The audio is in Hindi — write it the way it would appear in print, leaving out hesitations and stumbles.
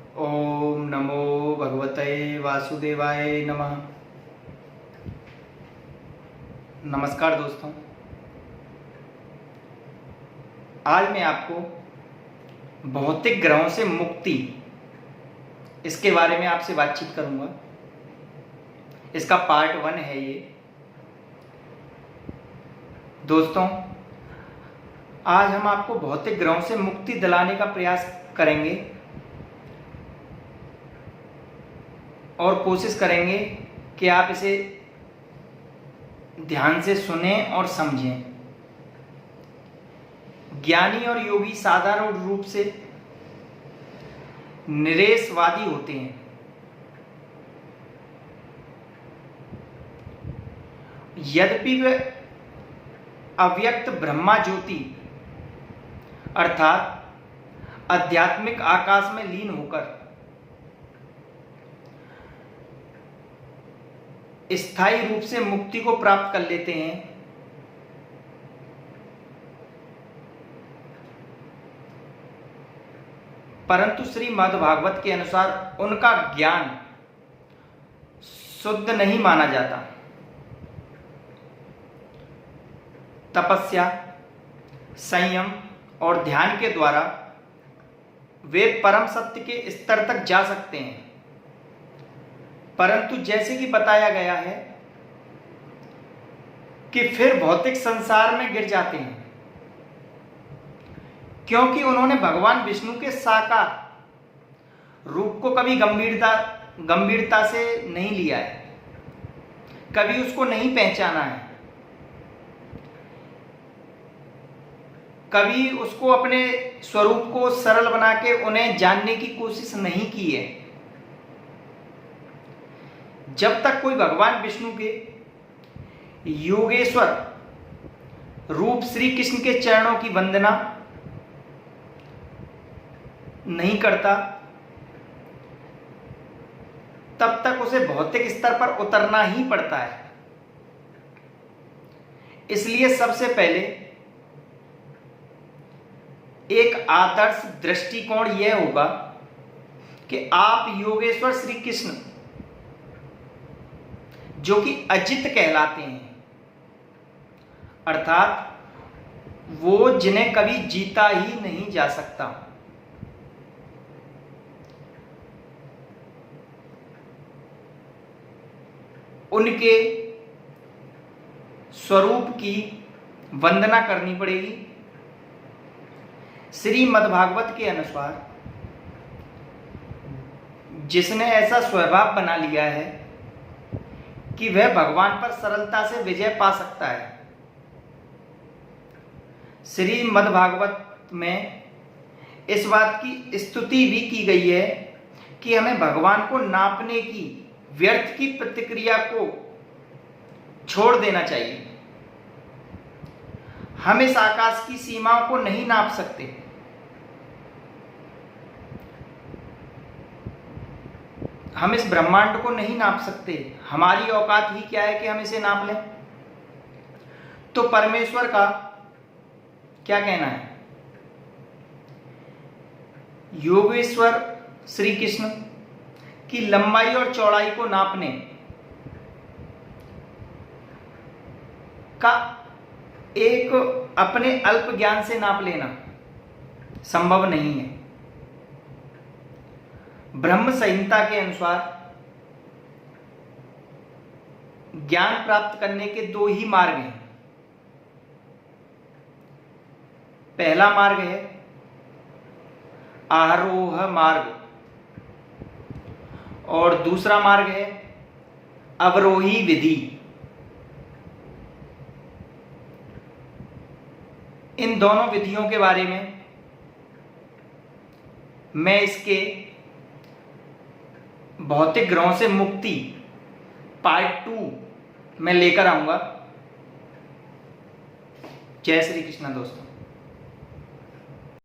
ओम नमो भगवते वासुदेवाय नमः। नमस्कार दोस्तों, आज मैं आपको भौतिक ग्रहों से मुक्ति इसके बारे में आपसे बातचीत करूंगा। इसका पार्ट 1 है ये। दोस्तों, आज हम आपको भौतिक ग्रहों से मुक्ति दिलाने का प्रयास करेंगे और कोशिश करेंगे कि आप इसे ध्यान से सुनें और समझें। ज्ञानी और योगी साधारण रूप से निरेशवादी होते हैं। यद्यपि वे अव्यक्त ब्रह्मा ज्योति अर्थात आध्यात्मिक आकाश में लीन होकर स्थायी रूप से मुक्ति को प्राप्त कर लेते हैं, परंतु श्रीमद्भागवत के अनुसार उनका ज्ञान शुद्ध नहीं माना जाता। तपस्या, संयम और ध्यान के द्वारा वे परम सत्य के स्तर तक जा सकते हैं, परंतु जैसे कि बताया गया है कि फिर भौतिक संसार में गिर जाते हैं, क्योंकि उन्होंने भगवान विष्णु के साकार रूप को कभी गंभीरता से नहीं लिया है, कभी उसको नहीं पहचाना है, कभी उसको अपने स्वरूप को सरल बना के उन्हें जानने की कोशिश नहीं की है। जब तक कोई भगवान विष्णु के योगेश्वर रूप श्री कृष्ण के चरणों की वंदना नहीं करता, तब तक उसे भौतिक स्तर पर उतरना ही पड़ता है। इसलिए सबसे पहले एक आदर्श दृष्टिकोण यह होगा कि आप योगेश्वर श्री कृष्ण, जो कि अजित कहलाते हैं, अर्थात वो जिन्हें कभी जीता ही नहीं जा सकता, उनके स्वरूप की वंदना करनी पड़ेगी। श्रीमद्भागवत के अनुसार जिसने ऐसा स्वभाव बना लिया है कि वह भगवान पर सरलता से विजय पा सकता है। श्रीमद्भागवत में इस बात की स्तुति भी की गई है कि हमें भगवान को नापने की व्यर्थ की प्रतिक्रिया को छोड़ देना चाहिए। हम इस आकाश की सीमाओं को नहीं नाप सकते, हम इस ब्रह्मांड को नहीं नाप सकते। हमारी औकात ही क्या है कि हम इसे नाप लें। तो परमेश्वर का क्या कहना है? योगेश्वर श्री कृष्ण की लंबाई और चौड़ाई को नापने का एक अपने अल्प ज्ञान से नाप लेना संभव नहीं है। ब्रह्म संहिता के अनुसार ज्ञान प्राप्त करने के 2 ही मार्ग हैं। पहला मार्ग है आरोह मार्ग और दूसरा मार्ग है अवरोही विधि। इन दोनों विधियों के बारे में मैं इसके भौतिक ग्रहों से मुक्ति पार्ट 2 में लेकर आऊंगा। जय श्री कृष्ण दोस्तों।